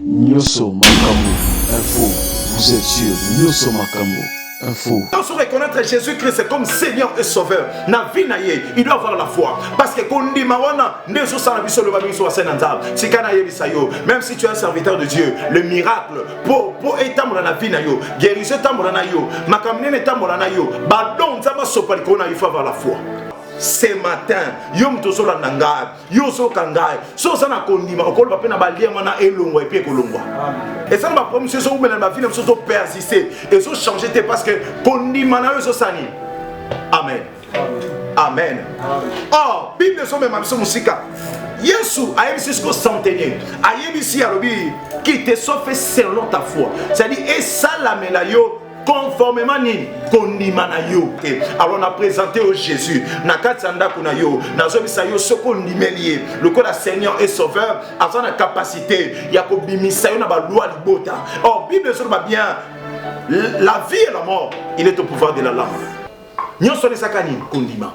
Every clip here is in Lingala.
Nyoso Makambo Info, vous êtes sûr, Nyoso Makambo Info. On se reconnaître Jésus-Christ comme Seigneur et Sauveur. Na vie na ye, il doit avoir la foi. Parce que quand on dit même si tu es un serviteur de Dieu, le miracle pour étendre dans la vie na yo, guérison étendre dans yo, makamne étendre dans yo, badon zama sopal qu'on a, il faut avoir la foi. Ce matin, yom to sola nanga, yo so kangai, so sana kondima, okolo ba pena ba liema na elongwa et puis kolongwa. Et ça m'a promis so na ma vie, so persister et so changer parce que kondima na yo so sani. Amen. Amen. Oh, Bible so même so musika. Yesu a yebisi ce centenier, a yebisi alobi qui te sauve selon ta foi. C'est-à-dire et ça la melayo conformément ni kondima na yo. Alors on a présenté au Jésus nakatanda kuna yo nazobisa yo soko ndimelié le corps de Seigneur et Sauveur a la capacité ya ko bimisa yo na ba loi libota. Oh Bible sur ba bien la vie et la mort, il est au pouvoir de la langue. Nyoso ne sakani kondima.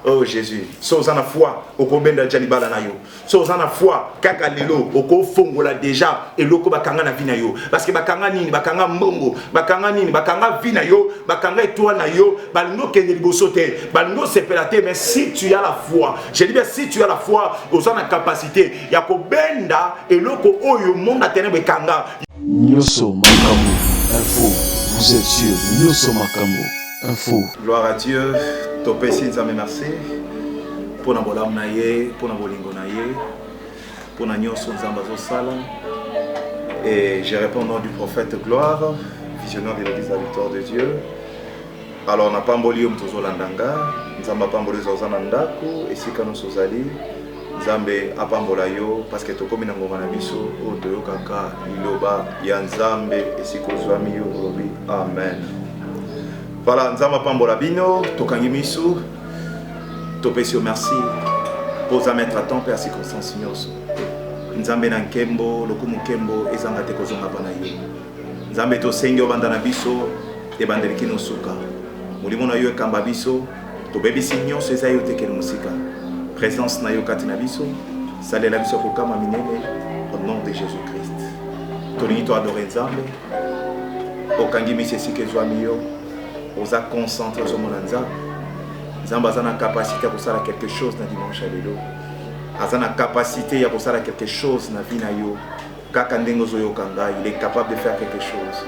Oh Jésus, sois en la foi, au combien Janibala na yo. Sois en la foi, kaka lelo, au ko fongola déjà, et loko bakanga na vina yo. Parce que bakanga nini, bakanga mbongo, bakanga nini, bakanga vina yo, bakanga étoile na yo, balingo kende libosote, balingo sepelate, mais si tu as la foi, je dis bien si tu as la foi, aux en la capacité, yako benda, et loko oyo monde a tenu bekanga. Nyoso Makambo Info, vous êtes sûr, Nyoso Makambo Info. Gloire à Dieu. Topesi nzambe merci pour na bolam na ye, pour na bolingo na ye, pour na nyonso nzamba zo sala. Et je réponds au nom du prophète Gloire, visionnaire de l'église de la victoire de Dieu. Alors na pamboli yo mtozo landanga, nzamba pamboli zo zana ndako, esika no sozali, nzambe apambola yo parce que tokomi na ngoma na biso o toyo kaka liloba ya nzambe esiko zwami yo robi. Amen. Voilà, nzamba pambola bino, tokangi miso, topesio merci, posa mettre à temps per circonstance nyoso. Nzambe na nkembo, lokumu kembo, ezanga te kozonga bana yo. Nzambe to sengi obanda na biso, ebandeliki no suka. Mulimo na yo ekamba biso, to bebisi nyonso eza yo tekele musika. Présence na yo kati na biso, salela biso kokama minene, au nom de Jésus-Christ. Tolingi to adore nzambe, okangi miso esika ezwami yo. On a concentré sur mon anza. Nzamba a la capacité pour faire quelque chose dans dimanche à l'élo. A la capacité pour faire quelque chose dans vie na yo. Kakandengo zoyo kanga, il est capable de faire quelque chose.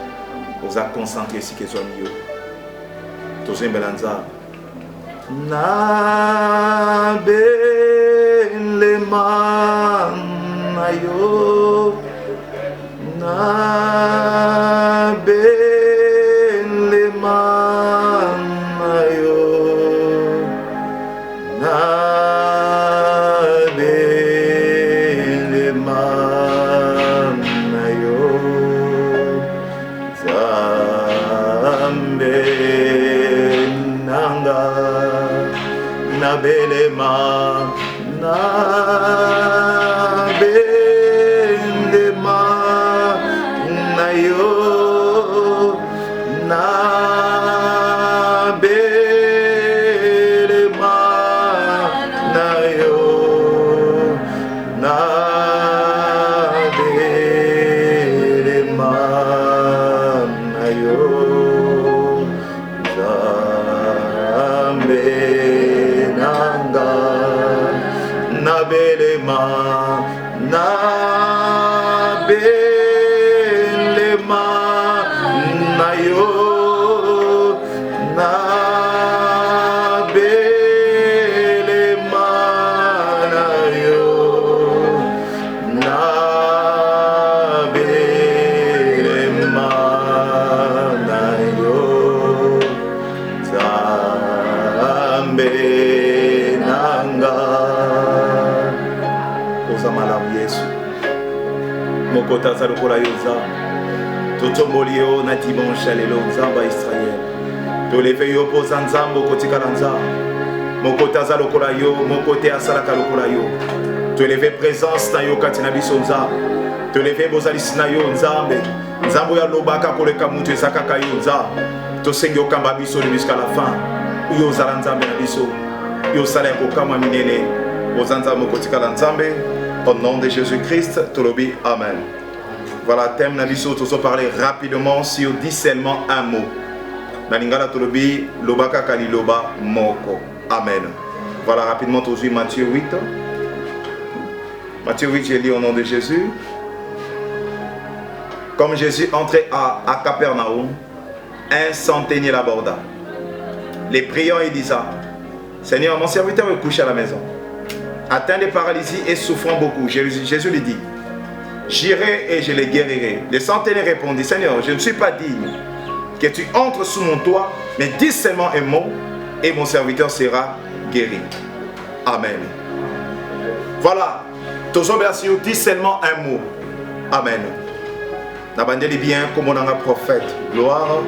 On a concentré sur quelque chose yo. Tozem belanza. Na belema na yo. Na belema. Belema na belema na yo na belema na yo na belema na yo Zambe na belema na belema na yo na belema na yo na belema na yo Zambe nanga malamu Yesu mokota za lokola yoza totomboli yo na dimanche lelo nzamba Israël toleve yo poza nzambo kotikala nzambo mokota za lokola yo mokote asalaka lokola yo toleve présence na yo kati na biso nzambo toleve bozalisi na yo nzambe nzambo ya lobaka koleka mutu ezakaka yo nzambo tosengi okamba biso jusqu'à la fin uyo ozala nzambe na biso yo sala ya kokama minene ozanza mokotikala nzambe. Au nom de Jésus-Christ, Tolobi, Amen. Voilà, thème Nabiso, tous parler rapidement sur dit seulement un mot. Nalingala Tolobi, Lobaka Kaliloba Moko. Amen. Voilà, rapidement, tous Matthieu 8. Matthieu 8, j'ai lu au nom de Jésus. Comme Jésus entrait à Capernaum, un centenier l'aborda. Les priant et disant, Seigneur, mon serviteur est couché à la maison, atteint de paralysie et souffrant beaucoup. Jésus lui dit, j'irai et je les guérirai. Le centenier répondit, Seigneur, je ne suis pas digne que tu entres sous mon toit, mais dis seulement un mot et mon serviteur sera guéri. Amen. Voilà, dis seulement un mot. Amen. N'abandonnez bien comme on a un prophète. Gloire.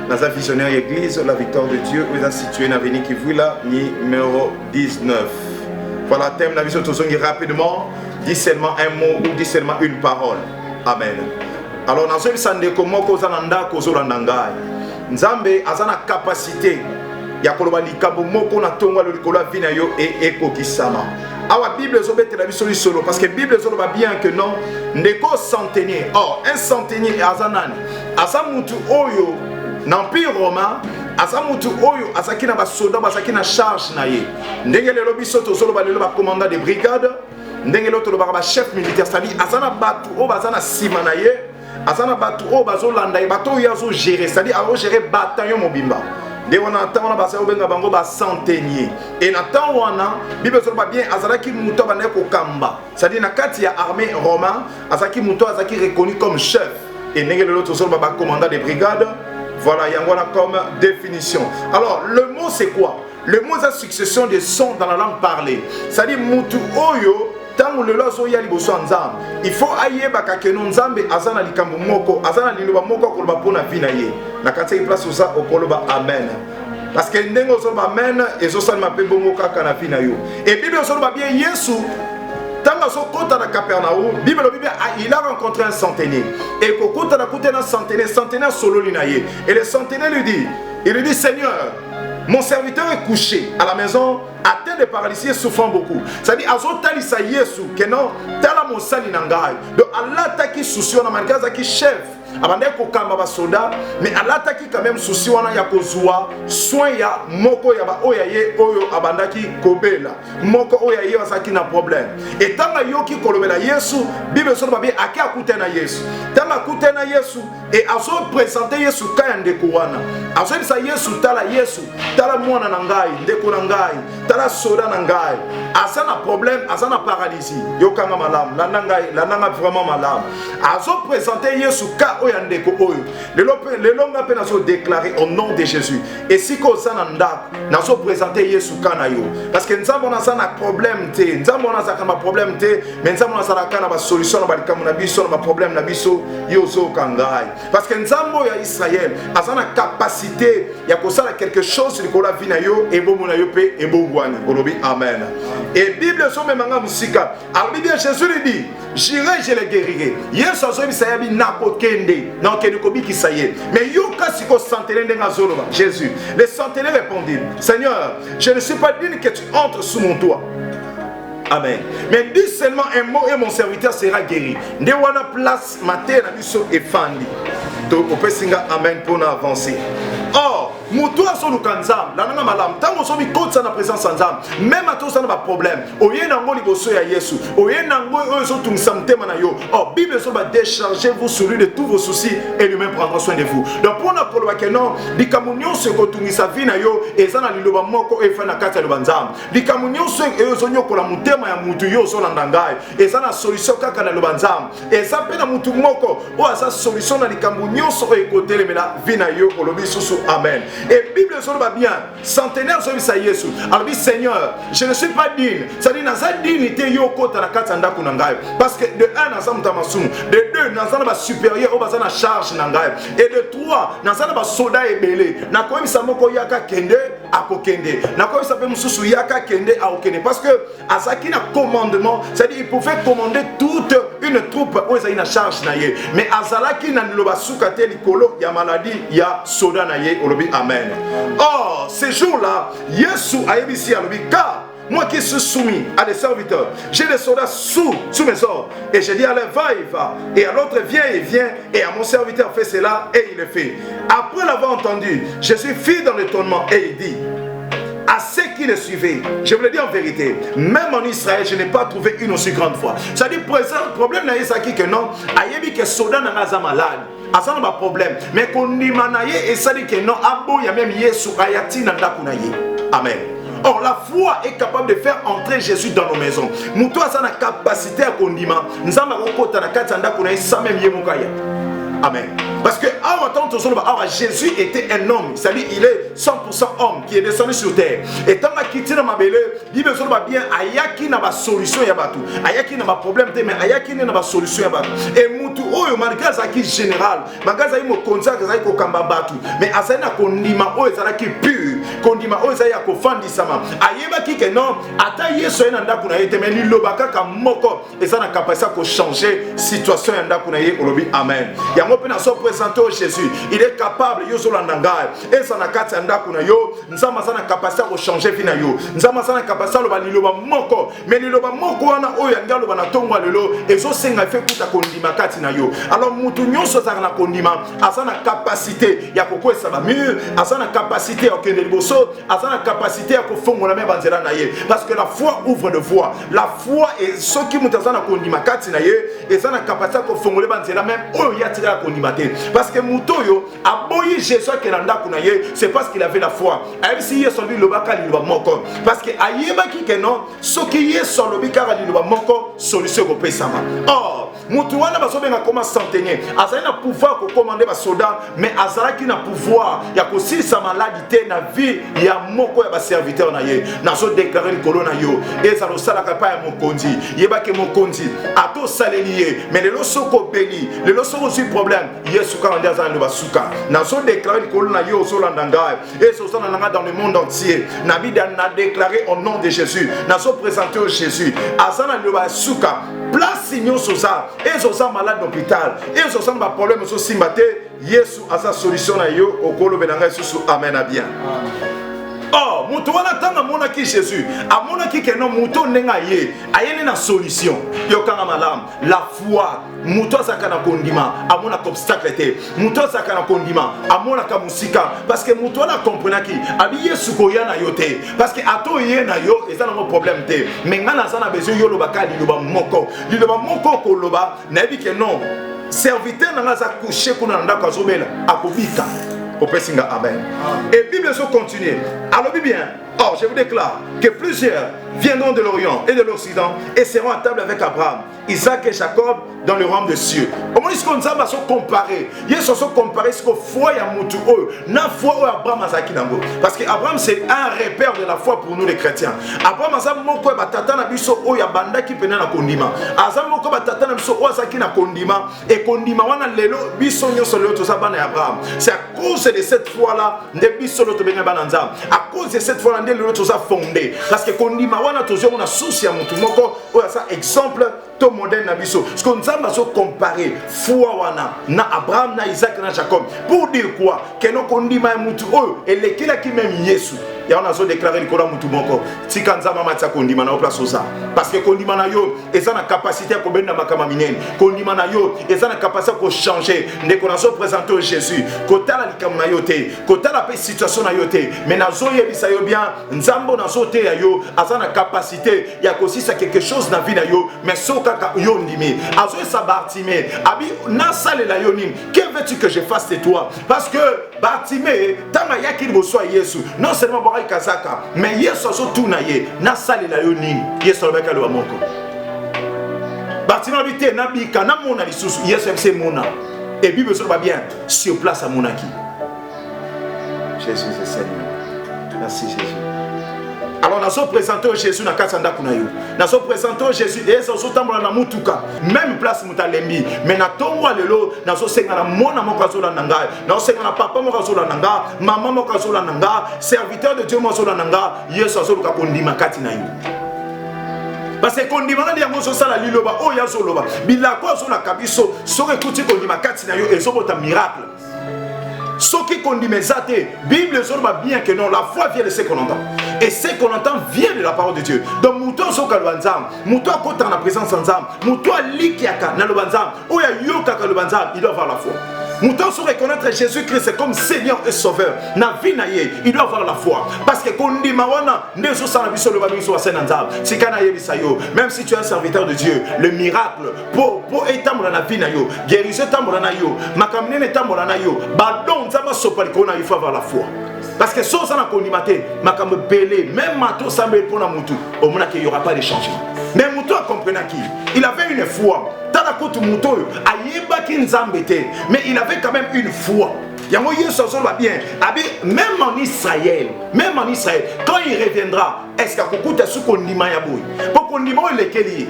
Dans un visionnaire église, la victoire de Dieu, vous a situé dans l'avenir qui vous là, numéro 19. Voilà, thème la vision tous rapidement. Dis seulement un mot ou dis seulement une parole. Amen. Alors, dans ce sens, comment Kozananda, Kozolandangai, Nzambe a la capacité, Yakoloba Likabo, Moko na Tonga, le Likola Vinayo et Eko Kisama. La Bible est la Bible solo parce que la Bible est bien que non, Ndeko centenier. Or, un centenier Azanan, Azamutu Oyo, l'Empire romain, Azamutu Oyo, Azakina Basoda, Azakina charge naye. Ndengele lobi soto solo ba le commandant de brigade, Ndengele loto ba chef militaire, c'est-à-dire Azana Batu O Bazana Simanaye, Azana Batu O Bazolanda, Bato Yazo gérer, c'est-à-dire à gérer bataillon Mobimba. Et on attend on a passé au benga bango ba centenier et nathan wana bible so ba bien azalaki muto ba neko kamba c'est-à-dire na kati ya armée romain azaki muto azaki reconnu comme chef et ngele l'autre so ba commandant de brigade. Voilà yangwana comme définition. Alors le mot c'est quoi? Le mot c'est la succession de sons dans la langue parlée, c'est-à-dire mutu oyo tango le lozo ya liboso nzambe il faut ayeba ka ke nzambe azana likambo moko azana liloba moko ko ba pona vinaye na kati place ça okoloba amen parce que ndengo so ba amen ezo salma pe bongo kaka na vinayo et bible so ba bien yesu tango so kota na Capernaum bible il a rencontré un centenier et ko kota na kota na centenaire solo linaye et le centenaire lui dit Seigneur, mon serviteur est couché à la maison, atteint de paralysie et souffrant beaucoup. C'est-à-dire, Azotalisa Yesu, que non, tala mon sali nangai. Donc, Allah taki souci, on a mangaza qui chef. Abandé kokamba ba soda, mais Allah taki quand même souci, on a yakozua, soin ya moko ya ba oyaye oyo abandaki kobela. Moko oyaye wasaki na problème. Et tanga yoki kolobela Yesu, Bible so ba bien aki akute na Yesu. Tanga akute na Yesu et azo présenter Yesu kayande kuwana. Azo bisa Yesu tala Yesu, tala mwana nangai, ndeko nangai, tala soda nangai. Asana problème, asana paralysie. Yokanga malam, la nanga vraiment malam. Azo présenter Yesu ka oyandeko oyo. Le longa pe nazo déclarer au nom de Jésus. Et si ko sana ndako, nazo présenter Yesu kana yo. Parce que nzambo na sana problème te, nzambo na sana problème te, mais nzambo na sana kana ba solution na ba likamu na biso na ba problème na biso yozo kangai. Parce que nzambo ya Israël asana capacité ya kosala quelque chose likola vina yo et bomo na yo pe et bongwani. Olobi amen. Et Bible so memanga musika. Alors Bible Jésus lui dit, j'irai je les guérirai. Yesu azobi sayabi nakokende. Non kende kobi kisaye. Mais yo kasiko centenaire ndenga zoloba. Jésus, le centenaire répondit, Seigneur, je ne suis pas digne que tu entres sous mon toit. Amen. Mais dis seulement un mot et mon serviteur sera guéri. Ne wana place matin na biso et fandi. Donc on peut singa amen pour avancer. Or, mutu aso lukanzam, la nanga malam, tango so mi kotsa na présence nzam, même ato ça na ba problème. Oye nango liboso ya Yesu, oye nango oyo so tumisa mtema na yo. Or, Bible so ba décharger vous sur lui de tous vos soucis et lui-même prendra soin de vous. Donc pour na koloba kenon, likamunyo se ko tumisa vi na yo, ezana liloba moko e fa na kati ya lubanzam. Likamunyo se e so nyoko la mutema ya mutu yo so landangai, ezana solution kaka na lubanzam. Eza pe na mutu moko, o asa solution na likamunyo so e ko telemela vi na yo kolobi susu. Amen. Et Bible so ba bien, centenaire so bisa Yesu. Alors dit Seigneur, je ne suis pas digne. Ça dit na za dignité yo kota na kati ndako na ngai. Parce que de 1 na zamta masumu, de 2 na za ba supérieur o baza na charge na ngai. Et de 3 na za ba soda ebele. Na ko bisa moko yaka kende akokende. Na ko bisa pe mususu yaka kende akokende parce que azaki na commandement, c'est-à-dire il pouvait commander toute une troupe o ezali na charge na ye. Mais azalaki na loba sukate likolo ya maladie ya soda na ye. Amen. Or, ces jours-là, Yesu a émis à l'obi car moi qui suis soumis à des serviteurs, j'ai des soldats sous mes ordres. Et je dis à l'un, va et va. Et à l'autre, viens et viens. Et à mon serviteur, fais cela et il le fait. Après l'avoir entendu, je suis fille dans l'étonnement et il dit, à ceux qui le suivaient, je vous le dis en vérité, même en Israël, je n'ai pas trouvé une aussi grande foi. C'est-à-dire, le problème n'est pas que non, il y a des soldats qui sont malades. Ça n'a pas de problème. Mais qu'on y manaye et ça dit que non, il y a même Yesu ayati nanda kunaye. Amen. Or, la foi est capable de faire entrer Jésus dans nos maisons. Moutou a la capacité à condima. Nous avons un katanda kunaye sans même yemukaya. Amen. Parce que Jésus était un homme, c'est-à-dire il est 100% homme qui est descendu sur terre. Et tant qu'il tient dans ma belle, il me semble bien, ayaki n'a pas solution ya batu, ayaki n'a pas problème, mais ayaki n'a pas solution ya batu. Et mutu oyo malgré ça qui général, malgré ça il me conseille que ça il kamba batu, mais asana kondima oyo ça qui pur, kondima oyo ça ya kofandi sama. Ayeba ki que non, ata yeso ena ndaku na yete mais ni lobaka ka moko et ça na capacité ko changer situation ya ndaku na ye olobi amen. Ya mo pe na so présenté au Jésus, il est capable yo zo landanga et ça na kati ya ndaku na yo, nzama ça na capacité ko changer fina yo. Nzama ça na capacité lo ba liloba moko, mais liloba moko wana oyo ya ngalo bana tongwa lelo ezo senga fait kuta kondima kati na yo. Alors mutu nyonso za na kondima, asa na capacité ya kokwesa ba mur, asa na capacité ya okende liboso, asa na capacité ya kofongola me banzela na ye. Parce que la foi ouvre de voie. La foi est ce qui mutaza na kondima kati na ye, et ça na capacité ko fongola banzela même oyo ya tira kondima te. Parce que mutoyo aboyi Jésus ke na ndaku na ye, c'est parce qu'il avait la foi. Ayebi si yeso bi lobaka liloba moko. Parce que ayeba ki ke non, so ki yeso lobika liloba moko, solution ko pesama. Or, mutu wana basobenga koma centenier. Azali na pouvoir ko commander ba soldat, mais azala ki na pouvoir ya ko silisa maladie na vie ya moko ya ba serviteur na ye. Na so déclarer likolo na yo. Et ça lo sala ka pa ya mokonzi. Yeba ke mokonzi ato salelier, mais le soko beli, le soko si problème. Yesu ka ndia za ndo basuka. Na so déclarer likolo na yo so landanga. Et so sana nanga dans le monde entier. Na bida na déclarer au nom de Jésus. Na so présenter au Jésus. Azana ndo basuka. Place signon sosa. Et sosa malade d'hôpital. Et sosa na problème so simbate. Yesu a sa solution na yo okolo benanga susu amen a bien. Oh, mutu wana tanga mona ki Jésus. A mona ki ke non mutu nenga ye. Ayene na solution. Yo kanga malam. La foi. Mutu asaka na kondima. A mona obstacle te. Mutu asaka na kondima. A mona ka musika. Parce que mutu wana comprena ki. Abi Yesu ko ya na yo te. Parce que ato ye na yo. Et ça n'a pas problème te. Mais ngana ça na besoin yo loba ka liloba moko. Liloba moko ko loba. Na bi ke non. Serviteur n'a pas couché qu'on a ndako azobela. Akobika. Amen. Et Bible se continue. Alors bien, or je vous déclare que plusieurs viendront de l'Orient et de l'Occident et seront à table avec Abraham, Isaac et Jacob dans le royaume des cieux. Au moins, ce qu'on va se comparer. Il y a se comparer ce que foi ya mutu o na foi o Abraham azaki nango. Parce que Abraham c'est un repère de la foi pour nous les chrétiens. Abraham azam moko ba tata na biso o ya banda ki pena na kondima. Azam moko ba tata na biso o azaki na kondima et kondima wana lelo biso nyoso lelo to sabana ya Abraham. C'est à cause de cette foi là de biso lo to benga bananza. À cause de cette foi là de lelo to sa fondé. Parce que kondima wana to zo na souci ya mutu moko o ça exemple to modèle na biso. Ce qu'on va se comparer foi wana na Abraham na Isaac na Jacob pour dire quoi que no kondima mutu o et les kila ki même Yesu ya on a so déclaré likolo mutu moko tika nzama matsa kondima na place osa parce que kondima na yo eza na capacité ko benda makama minene kondima na yo eza na capacité ko changer ndeko na so présenter au Jésus kotala likam na yo te kotala pe situation na yo te mais na zo yebisa yo bien nzambo na so te ya yo eza na capacité ya ko sisa quelque chose na vie na yo mais so kaka yo ndimi azo sa Bartimée abi na sale la yo nim que veux-tu que je fasse de toi parce que Bartimée tanga yaki boso Yesu non seulement kazaka mais Yesu so tuna ye na sale la yo nim Yesu le beka lo moko Bartimée bité na bika na mona lisusu Yesu c'est mona et Bible so ba bien sur place à monaki. Jésus est Seigneur. Merci Jésus. Alors nous sommes présentés au Jésus na katanda kuna yo. Nous sommes présentés au Jésus et ça so tambola na mutuka. Même place mutalembi. Mais na tongwa lelo na so senga na mona moko zo la nanga. Na so senga na papa moko zo la nanga, maman moko zo la nanga, serviteur de Dieu moko zo la nanga. Yesu so ka kondima kati na yo. Parce que kondima na yango so sala liloba o ya so loba. Bilako so la kabiso so ekuti kondima kati na yo et so bota miracle. Ce qui condimé ça, Bible sorba bien que non, la foi vient de ce qu'on entend. Et ce qu'on entend vient de la parole de Dieu. Donc, Mouton Sokalwanzam, Mouton Kota en la présence ensemble, Mouton Likiaka, Nalobanzam, ou Yoka Kalwanzam, il doit avoir la foi. Mouton se reconnaître Jésus-Christ comme Seigneur et Sauveur. Na vie naie, il doit avoir la foi. Parce que quand on dit Mawana, même si tu es un serviteur de Dieu, le miracle, pour étendre dans la vie naie, guérison étendre dans la vie, makamine étendre dans la vie, badon zama sopalikona, il faut avoir la foi. Parce que sans ça, on a makam belé, même mato sambe pour la moutou, au moins qu'il n'y aura pas de changement. Mais Mouton a compris qui il avait une foi. Mais il avait quand même une foi. Même en Israël, quand il reviendra, est-ce qu'il y a ce qu'on dit? Pour qu'on dit, il est quel?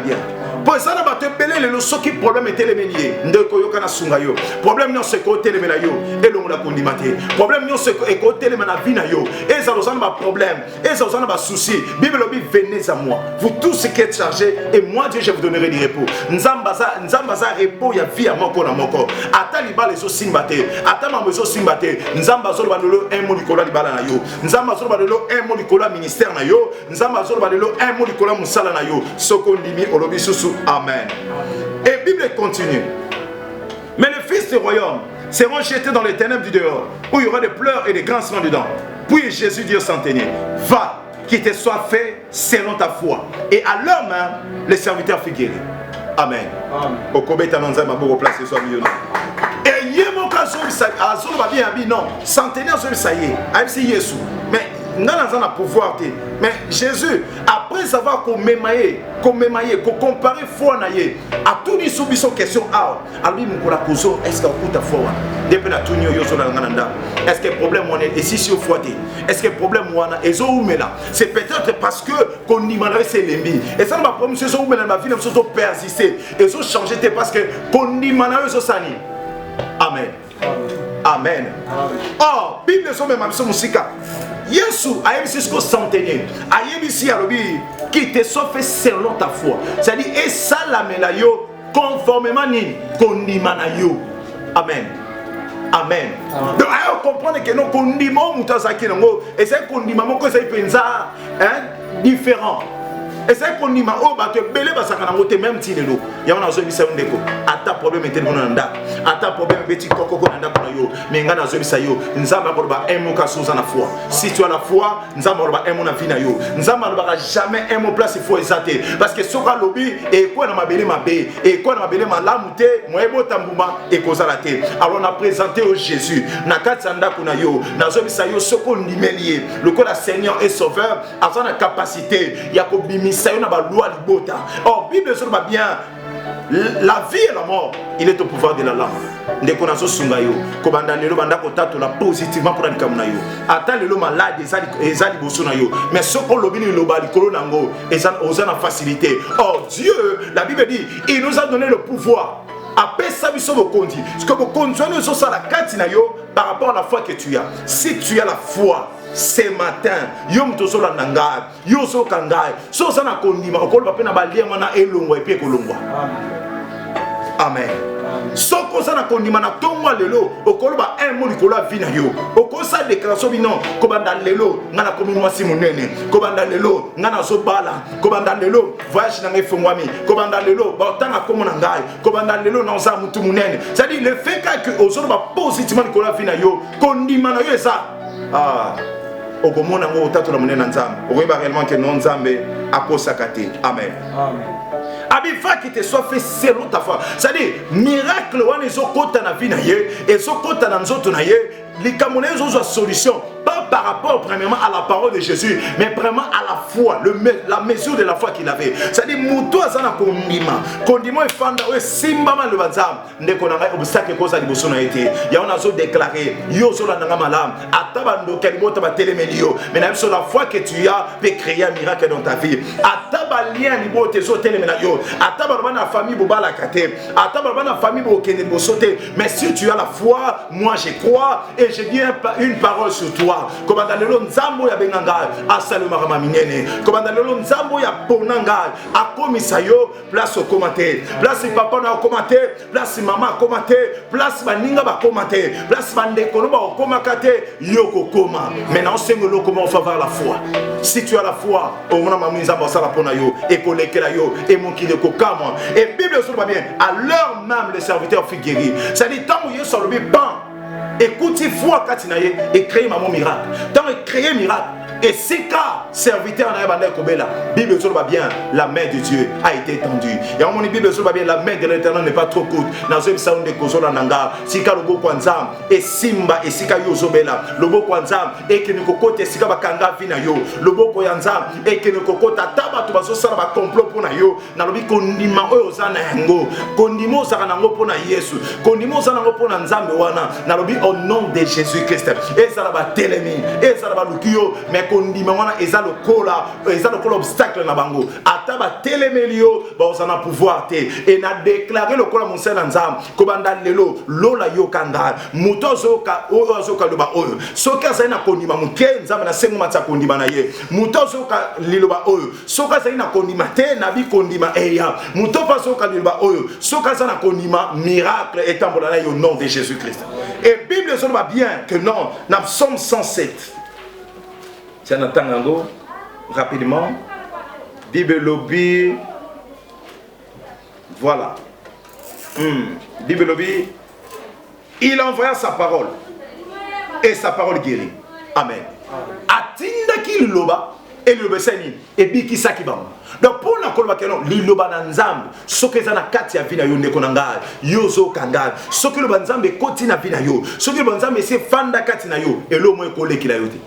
Bien. Pour ça, on va te appeler le soki problème était le ménier. Ndeko kana sunga yo. Problème non c'est côté le menayo et l'on l'a condimate. Problème non c'est côté le manavina yo. Et ça nous a problème. Et ça nous a souci. Bible dit venez à moi. Vous tous qui êtes chargés et moi Dieu je vous donnerai du repos. Nzambaza repos ya vie à moko na moko. Ata libala les simbate. Ata mamezo simbate. Nzambazo balolo un mot Nicolas libala na yo. Nzambazo balolo un mot Nicolas ministère na yo. Nzambazo balolo un mot Nicolas musala na yo. Sokondimi olobi susu. Amen. Et la Bible continue. Mais les fils du royaume seront jetés dans les ténèbres du dehors, où il y aura des pleurs et des grincements dedans. Puis Jésus dit au centenier, va, qu'il te soit fait selon ta foi. Et à leur main, les serviteurs furent guéris. Amen. Au Kobe Tananza m'a beaucoup placé sur le et yemo kazo azolo ba bien abi non, centenaire zo ça y est, c'est Jésus. Mais nous avons un pouvoir. Mais Jésus, après savoir qu'on mémaille, qu'on compare foi naïe, à tous les soubissons question ah, alors mon coracoso, est-ce qu'il y a ta foi? Depuis la tournée yo sur la nganda. Est-ce que le problème on est ici sur foi? Est-ce que le problème on a ezo umela? C'est peut-être parce que qu'on n'y malgré c'est l'ennemi. Et ça m'a promis ce zo umela ma vie ne se persister. Ezo changer parce que qu'on n'y malgré ce sani. Amen. Amen. Oh, Bible est même sur musika. Yesu a eu jusqu'au centenaire. A eu ici à l'obé qui te soit fait selon ta foi. C'est-à-dire et ça la melayo conformément ni konimanayo. Amen. Amen. Donc à comprendre que non kondimo mutazaki nango et c'est kondimamo que ça pensa différent. Et c'est qu'on dit ma oh bah tu belé bah ça quand on te même ti lelo ya on a zobi sa ndeko ata problème était monanda ata problème petit koko nanda kuna yo mais nga na zobi sa yo nzamba ko ba un mot ka soza na foi si tu as la foi nzamba ba un mot na vie na yo nzamba ba jamais un mot place il faut exalter parce que soka lobi et quoi na mabele mabe et quoi na mabele malamute moyebo tambuma et kozala te. Alors on a présenté au Jésus na katsanda kuna yo na zobi sa yo soko ndimelier le corps la Seigneur et Sauveur a sa capacité ya ko bimi. Oh, Bible sur bien, la vie et la mort, il est au pouvoir de la langue. Dès qu'on a ce sungayo, kobanda lelo banda kotato la positivement pour anikamunayo. Ata lelo malade ezali bosunayo. Mais ce qu'on lobini lobali kolonango ezana facilité. Oh Dieu, la Bible dit, il nous a donné le pouvoir. Après ça, il faut conduire. Ce que vous conduisez, c'est la carte par rapport à la foi que tu as. Si tu as la foi, ce matin, yom to sola nanga, yo so kangai, so sana kondima, okolo papena balia mana elongwa epe kolongwa. Amen. Soko sana kondima na tongwa lelo, okolo ba un mot likolo vina yo. Oko sa déclaration bino, kobanda lelo, ngana kominwa simunene, kobanda lelo, ngana so bala, kobanda lelo, voyage na ngefongwami, kobanda lelo, ba tanga komo na ngai, kobanda lelo na za mutu munene. C'est-à-dire le fait que ozolo ba positivement likolo vina yo, kondima na yo ça. Ah. Okomona ngo tatu la munene nzambe. Okoyeba réellement que non nzambe akosakate. Amen. Amen. Abifa qui te soit fait selon ta foi. C'est-à-dire miracle wana ezokota na vie na ye, ezokota na nzoto na ye, les Camerounais ont une solution. Pas par rapport premièrement à la parole de Jésus, mais vraiment à la foi, la mesure de la foi qu'il avait. C'est-à-dire, Moutou Azana Kondima. Kondima est fanda, ouais, Simbama le Bazam. N'est qu'on a obstacle cause à l'immotion a été. Il y a un azo déclaré, Yozo la Nangamalam, Atabando Kalibota Télémédio. Mais même sur la foi que tu as, peut créer un miracle dans ta vie. Atabalien Libo Tezo Télémédio. Atabalbana famille Bobala Kate. Atabalbana famille Bokene Bosote. Mais si tu as la foi, moi je crois et j'ai bien une parole sur toi. pouvoir. Kobanda lelo nzambo ya benganga asali makama minene. Kobanda lelo nzambo ya ponanga akomisa yo place au commentaire. Place papa na commentaire, place maman commentaire, place baninga ba commentaire, place bandeko no ba komakate yo kokoma. Maintenant c'est ngolo comment on va avoir la foi. Si tu as la foi, au moins maman nzambo sala pona yo et kolekela yo et mon qui de kokama. Et Bible sur pas bien, à l'heure même les serviteurs furent guéris. Ça dit tant où yo sur le ban. Écoutez foi katinaye et créer maman miracle. Tant créer miracle. Et c'est cas serviteur en Abandé Kobela, Bible sur va bien, la main de Dieu a été tendue. Et en mon Bible sur va bien, la main de l'Éternel n'est pas trop courte. Dans un sound de Kozola Nanga, Sika Lobo Kwanzam, et Simba et Sika Yozobela, Lobo Kwanzam, et que nous cocote Sika Bakanga Vinayo, Lobo Koyanzam, et que nous cocote Taba Tubaso Sara complot pour Nayo, Nalobi Kondima Ozana Yango, Kondimo Saranango pour Yesu, Kondimo Sarango pour Nzambe Wana, Nalobi au nom de Jésus-Christ. Et ça va télémi, et ça va Lukio, mais kondima wana eza lokola obstacle na bango ataba telemelio ba osana pouvoir te et na déclarer lokola monsela nzam ko banda lelo lola yokanga mutozo ka ozoka loba oyo soka za na kondima muke nzam na sengo matsa kondima na ye mutozo ka liloba oyo soka za na kondima te na bi kondima eya mutopa soka liloba oyo soka za na kondima miracle etambola na yo au nom de Jésus-Christ. Et Bible ça va bien que non na Psaume 107. C'est un attendant rapidement. Bible lobby. Voilà. Bible lobby. Il envoya sa parole. Et sa parole guérit. Amen. Atinda ki loba. Et le beseni. Et biki sakibam. Donc pour la kolba kenon, liloba nanzam. Soke zana kati ya vina yo nekonanga. Yozo kanga. Soke loba nzambe koti na vina yo. Soke loba nzambe se fanda kati na yo. Et lo mwe kole kila yote.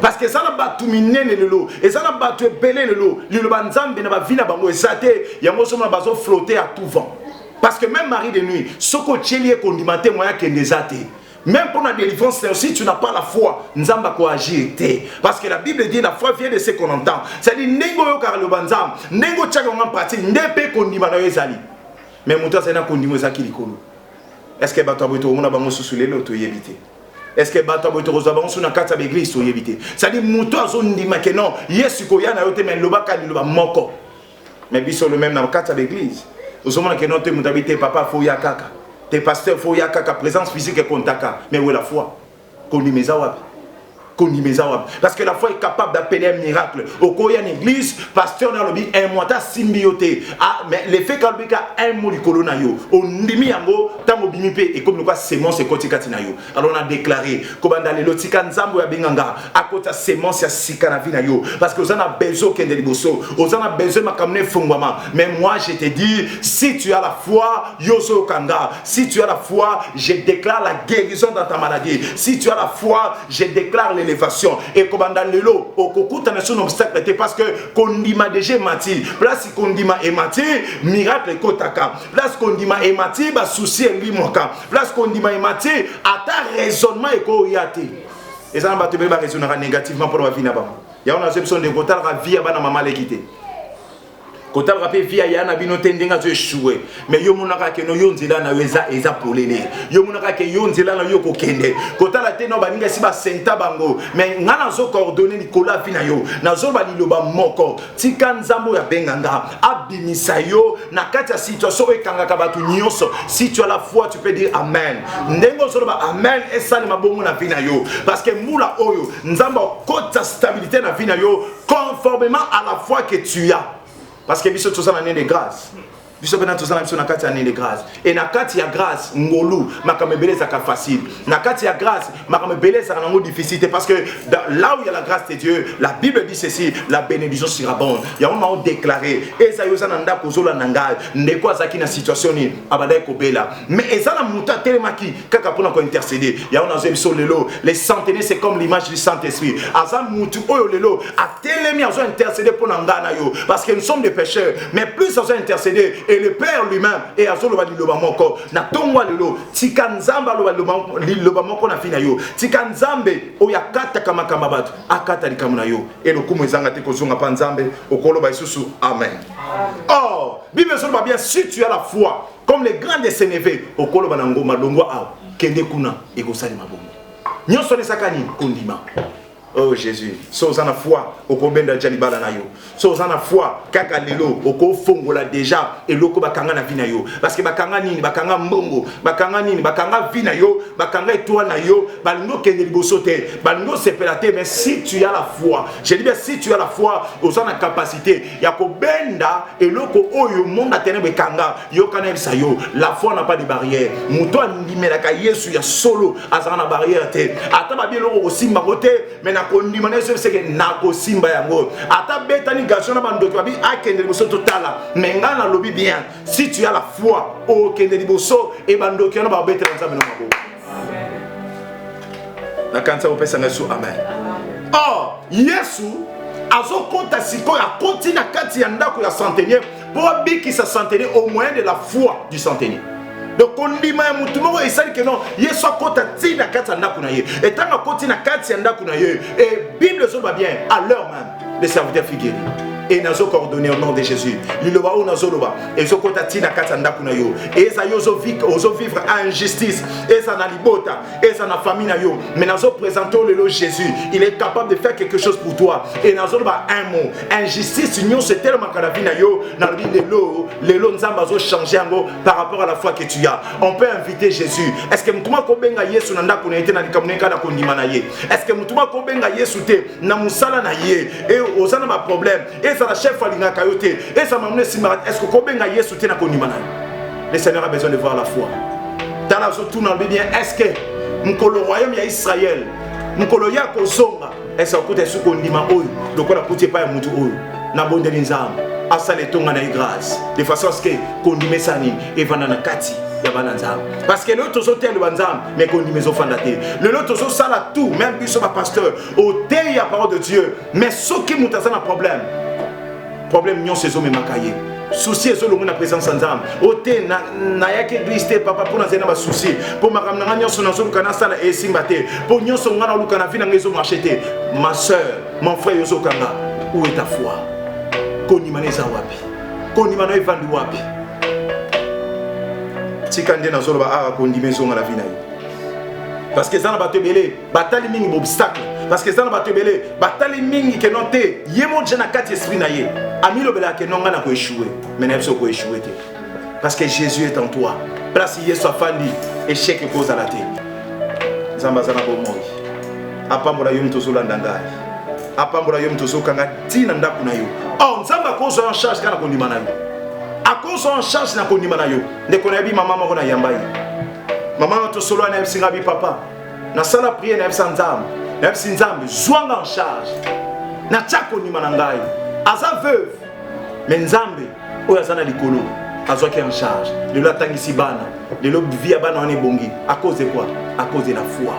Parce que ça n'a pas tout miné le lot, et ça n'a pas tout belé le lot. Le banzambe n'a pas vu la bango et ça te, y a moi sur bazo flotter à tout vent. Parce que même Marie de nuit, ce que tu es condimenté moyen que des athées. Même pour la délivrance, si tu n'as pas la foi, nzamba ko agir. Parce que la Bible dit la foi vient de ce qu'on entend. C'est-à-dire nengo yo kar le banzam, nengo tchaka en pratique, nepe kondimana yo ezali. Mais muta c'est na kondimo zaki likolo. Est-ce que bato aboto mona bango susule lo to yebite? Est-ce que bato aboto rozabon sur na kata l'église to yebite? C'est-à-dire muto azondima que non, yesu ko yana yote mais lobaka liloba moko. Mais biso le même na kata l'église. Ozomona que non te mutabite papa fo ya kaka. Tes pasteurs fo ya kaka présence physique et contaka. Mais où est la foi? Kondimeza wapi? Parce que la foi est capable d'appeler un miracle. Au courrier en église, pasteur n'a lobby un mois symbioté. Ah, mais l'effet kalbika un mot du colonayo. On dimi yango tango bimipe et comme nous quoi sémence et kotikati nayo. Alors on a déclaré kobanda le lotika nzambo ya benganga à côté sémence ya sikana vinayo parce que vous en avez besoin qu'un deliboso. Vous en avez besoin makamne fungwama. Mais moi je te dis si tu as la foi yoso kanga. Si tu as la foi, je déclare la guérison dans ta maladie. Si tu as la foi, je déclare l'élévation. Et comme dans le lot, au coco, tu as un obstacle parce que Kondima déjà mati. Place Kondima et mati, miracle kotaka. Place Kondima et mati, bah souci et limoka. Place Kondima et mati, à ta raisonnement et koyate. Et ça n'a pas te raisonner négativement pour la vie là-bas. Il y a une exception de côté la vie à bana maman l'équité. Quand on rappelle via yana bino tendenga zo échouer mais yo monaka ke no yonzela na eza polele yo monaka ke yonzela na yo kokende kota la teno baninga si ba senta bango mais ngana zo coordonner Nicolas vina yo na zo ba liloba moko tika nzambo ya benganga abimisa yo na kati ya situation ekangaka batu nyonso. Si tu as la foi tu peux dire amen ndengo zo ba amen et sali mabongo na vina yo parce que moula oyo nzamba kota stabilité na vina yo conformément à la foi que tu as. Parce que biso tous en année de grâce. Biso bena tous en année de grâce. Et na kati ya grâce ngolu makamebeleza ka facile. Na kati ya grâce makamebeleza ka nango difficile parce que là où il y a la grâce de Dieu, la Bible dit ceci, la bénédiction sera bonne. Il y a un moment déclaré ezayoza nanda kozola nanga ndeko azaki na situation ni abadai kobela. Mais ezala muta telemaki kaka pona ko intercéder. Il y a un biso lelo, les centenaires c'est comme l'image du Saint-Esprit. Azam mutu oyo lelo a telemi azo intercéder pona ngana yo parce que nous sommes des pécheurs, mais plus azo intercéder et le Père lui-même et azolo bali loba moko na tongwa lelo tika nzamba loba moko na fina yo tika nzambe oya kata kama kama batu akata likamuna yo et le kumu ezanga te kozonga pa nzambe okoloba isusu amen. Oh Bible solo bien si tu as la foi comme les grands de Sénévé okoloba na ngoma longwa a kende kuna ekosali mabongo nyonso nesakani kondima. Oh Jésus, so ozana foi okobenda jalibala na yo. So ozana foi kaka lelo okofongola déjà eloko bakanga na vina yo. Parce que bakanga nini, bakanga mbongo, bakanga nini, bakanga vina yo, bakanga étoile na yo, balingo kende liboso te, balingo sepelate. Mais si tu as la foi, je dis bien si tu as la foi, ozana capacité ya kobenda eloko oyo monde atene bekanga yo kana bisa yo. La foi n'a pas de barrière. Muto andimelaka Yesu ya solo azana na barrière te. Ata babi eloko osimba kote mais kondimana Yesu c'est que nako simba yango ata betani garçon na bandoki babi akende liboso totala menga na lobi bien si tu as la foi o kende liboso e bandoki na ba betela nzambe na mabo na kanza opesa ngasu amen. Oh Yesu azokota siko ya koti na kati ya ndako ya centenier pour biki sa centenier au moyen de la foi du centenier. Donc kondima ya mutu moko esali que non Yesu akota tina kati ya ndako na ye etanga koti na kati ya ndako na ye et Bible so va bien à l'heure même les serviteurs furent guéris et nazo coordonné au nom de Jésus liloba o nazo loba et so kota tina kati ya ndako na yo et ça yo zo vivre en injustice et ça na libota et ça na famille na yo mais nazo présenter le Jésus il est capable de faire quelque chose pour toi et nazo loba un mot injustice union c'est tellement kana vina yo na lelo nzamba zo changer ngo par rapport à la foi que tu as. On peut inviter Jésus. Est-ce que mutuma ko benga Yesu na ndako na ete na likamuneka na kondima na ye? Est-ce que mutuma ko benga Yesu te na musala na ye et ozana ma problème et ça la chef alinga kayote et ça m'a mené simarat. Est-ce que ko benga Yesu te na kondima na ye? Le Seigneur a besoin de voir la foi. Dans la zone tourne bien. Est-ce que mukolo royaume ya Israël mukolo ya kozonga est-ce que kote su kondima oyo lokola kuti pa ya mutu oyo na bondeli nzambe asale tonga na grâce de façon à ce que kondime sani evanda na kati ya bananzam parce que l'autre sotel le banzam mais kondime zo fandate le l'autre so sala tout même biso ba pasteur au té ya parole de Dieu mais ce qui mutaza na problème nyon sezo me makaye souci ezo longo na présence nzam au té na yake église te papa pour na zena ba souci pour makam na nyon so na zo kana sala e simbate pour nyon so ngana luka na vina ngezo marcher ma sœur mon frère yozo kanga où est ta foi? Konimaneza wapi? Konimana evandi wapi? Tikande na zolo ba ara kondimezo ngala vina yi. Parce que ça na bato belé, batali mingi obstacle. Parce que ça na bato belé, batali mingi ke non te, yemo jana kati esprit na ye. Amilo bela ke non ngana ko échouer, mais n'a pas ko échouer te. Parce que Jésus est en toi. Place Yesu afandi, échec et cause à la te. Zamba zana bomoi. Apambola yum tozola ndangai. Apambola yom tozo kanga tina ndako na yo. Oh nzamba kozo en charge kana kondima na yo. Akozo en charge na kondima na yo. Ndeko na bi mama moko na yamba yi. Mama to solo na singa bi papa. Na sala prière na nzambe. Na nzambe zwanga en charge. Na chako ndima na ngai. Aza veuve. Mais nzambe oya zana likolo. Azwaki en charge. Le latangisi bana. Le lob via bana on est bongi. À cause de quoi? À cause de la foi.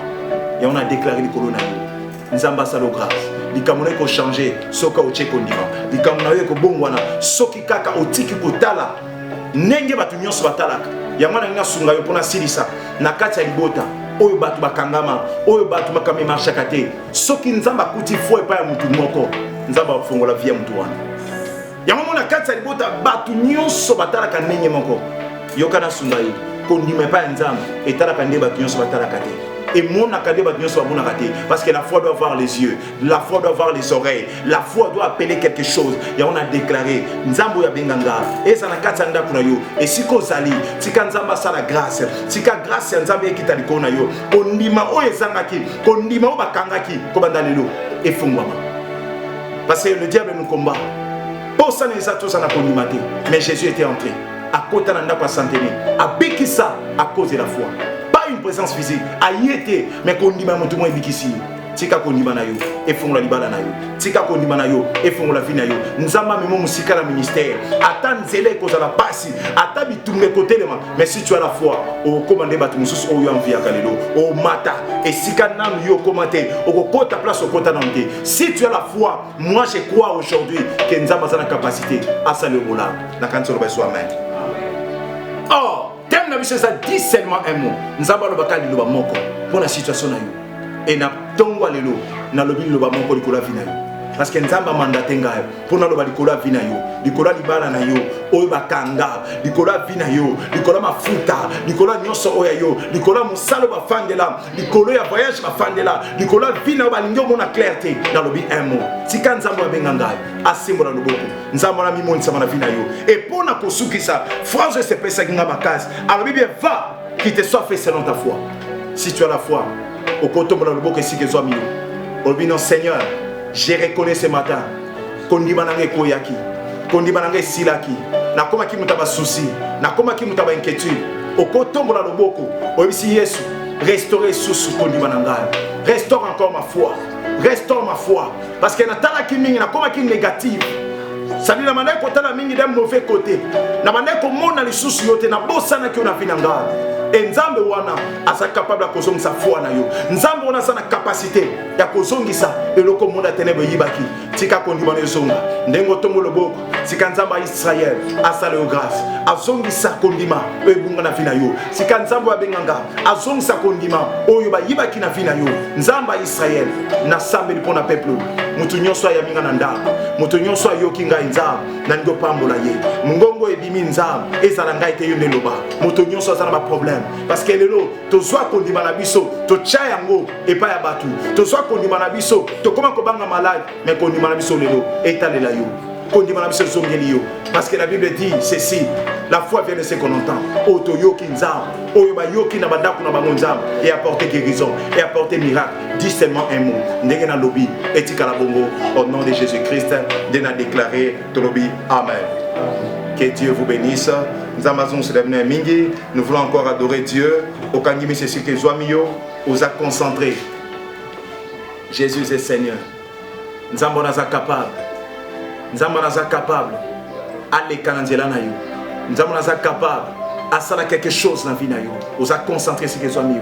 Et on a déclaré likolo na yo. Nzamba salo grâce. Likamuna ko changer soka o cheko ndima likamuna yo ko bongwana soki kaka otiki kotala nenge batu nyonso batalaka yamana nga sunga yo pona silisa na kati ya libota oyo batu bakangama oyo batu makame marchaka te soki nzamba kuti foi pa ya mutu moko nzamba fongola via mutu wana yamana na kati ya libota batu nyonso batalaka nenge moko yokana sunga yo ko ndima pa nzamba etalaka nde batu nyonso batalaka te. Et mon acadé va bien soit bon raté parce que la foi doit voir les yeux, la foi doit voir les oreilles, la foi doit appeler quelque chose. Et on a déclaré Nzambo ya benganga et ça na katanda kuna yo et si ko zali tika nzamba sa la grâce tika grâce ya nzambe ekita likona yo ondima o ezangaki ondima o bakangaki ko bandalelo et fungwama parce que le diable nous combat pour ça les atos na kondima te mais Jésus était entré à côté na ndako santeni a bikisa à cause de la foi. Une présence physique ayete mais kondima mutu mo ebikisi tika kondima na yo et fongola libala na yo tika kondima na yo et fongola vie na yo nzamba memo musika la ministère ata nzele kozala pasi ata bitumbe kotelema mais si tu as la foi o commande batu mususu o yo envia kalelo o mata et sika nam yo commenter o kota place o kota namte si tu as la foi moi je crois aujourd'hui que nzamba a la capacité à saluer mola na kansolo ba so amen. Oh ça dit seulement un mot. Nous avons le loba moko pour la situation na yo. Et na tongwa lelo na lobi loba moko likola vina yo. parce que nzamba mandate ngai pona loba likolo vina yo likolo libala na yo oyo bakanga likolo vina yo likolo mafuta likolo nyonso oya yo likolo musalo bafandela likolo ya voyage bafandela likolo vina balingi omona clarté dans le un mot tika nzambo abenga ngai asimbola loboko nzambo na mimonisa na vina yo et pona kosukisa phrase se pesa kinga makasi alors bien va qu'il te soit fait selon ta foi si tu as la foi au kotombola loboko esike zo mio obino Seigneur je reconnais ce matin kondima nange koyaki kondima nange silaki nakoma ki mutaba souci nakoma ki mutaba inquiétude okotombola loboko obisi Yesu restaurer sous kondima nanga restaure encore ma foi restaure ma foi parce que natala ki mingi nakoma ki négative ça dit la manière que tu as mis d'un mauvais côté la manière que mon ali sous yote na bosana ki ona finanga et nzambe wana asa capable de kozonga sa foi na yo nzambe wana sa na capacité ya kozongisa eloko monda tenebe yibaki tika kondima na zonga ndengo tombo loboko sika nzamba Israël asale grâce azongisa kondima ebunga na fina yo sika nzambe abenganga azongisa kondima oyo ba yibaki na fina yo nzamba Israël na sambeli pona peuple mutu nyonso ya minga na ndako mutu nyonso yoki ngai nzambe na ndo pambola ye mungongo ebimi nzambe ezala ngai te yo neloba mutu nyonso azana ba problème parce que lelo tozwa kondima na biso to chayango epa ya batu tozwa kondima na biso to koma ko banga malade mais kondima na biso lelo etalela yo kondima na biso zongeli yo parce que la Bible dit ceci la foi vient de ce qu'on entend oto yoki nzambe oyo ba yoki na bandako na bango nzambe et apporter guérison et apporter miracle dis seulement un mot ndenge na lobi etika la bongo au nom de Jésus-Christ de na déclarer to lobi amen. Que Dieu vous bénisse. Nous voulons encore adorer Dieu. Au Kangimi, c'est ce que Zoamio vous a concentré. Jésus est Seigneur. Nous sommes capables. Nous sommes capables. Allez, Kananzela Nayo. Nous sommes capables. À ça, quelque chose dans la vie. Vous a concentré ce que Zoamio.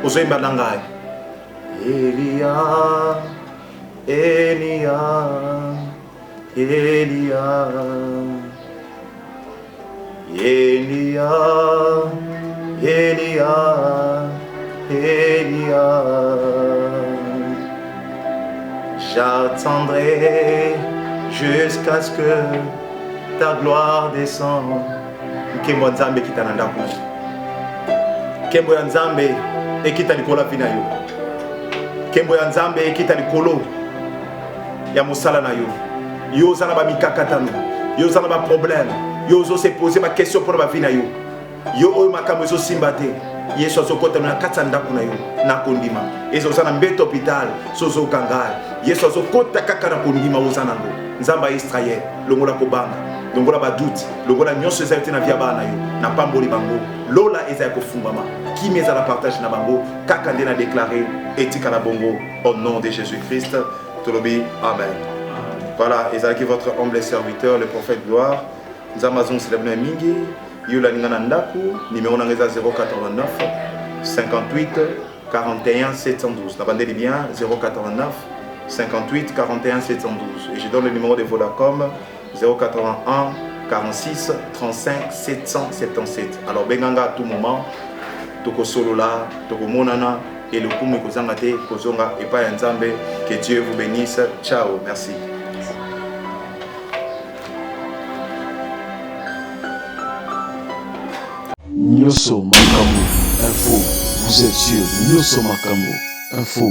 Vous avez Madangaï. Elia, Elia, Elia. Elia, Elia, Elia, j'attendrai jusqu'à ce que ta gloire descende. Kembo Nzambe kita na ndako. Kembo ya Nzambe ekita likolo vina yo. Kembo ya Nzambe ekita likolo ya mosala na yo. Yo zana ba mikakatano, yo zana ba problème. Yo se poser ma question pour ma vie na yo. Yo oyo makambo zo simbate. Yesu azokota na katanda kuna yo na kondima. Ezo sana mbeto hôpital sozo kanga. Yesu azokota kaka na kondima ozana ngo. Nzamba Israël longola kobanga. Longola ba doute, longola nyonso ezalité na via bana yo. Na pamboli bango. Lola eza kofumbama. Qui meza la partage na bango kaka ndena déclarer etika la bongo au nom de Jésus-Christ. Tolobi amen. Voilà, ezaki votre humble serviteur le prophète gloire. Nous avons célébré Mingi, Yola Ningana Ndaku, numéro 089 58 41 712. La bande est bien 089 58 41 712. Et je donne le numéro de Vodacom 081 46 35 777. Alors, Benganga à tout moment, Toko Solola, Toko Monana, et le Koumé Kozangate, Kozonga et Paya Nzambe. Que Dieu vous bénisse. Ciao, merci. Nyoso Makambo Info, vous êtes sur Nyoso Makambo Info.